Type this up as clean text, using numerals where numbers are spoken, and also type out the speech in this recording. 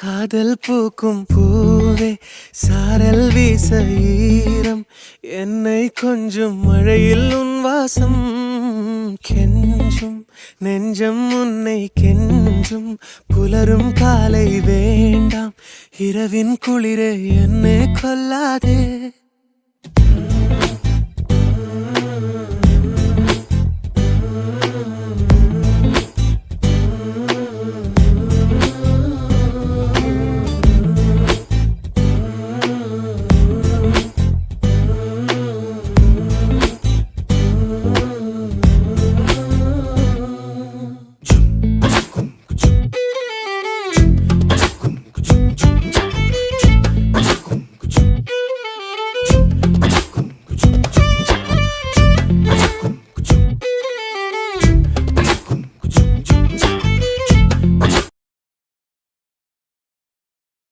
காதல் பூக்கும் பூவே சாரல் வீச ஈரம் என்னை கொஞ்சம் மழையில் உன் வாசம் கெஞ்சும் நெஞ்சம் உன்னை கெஞ்சும் புலரும் காலை வேண்டாம் இரவின் குளிரே என்னை கொல்லாதே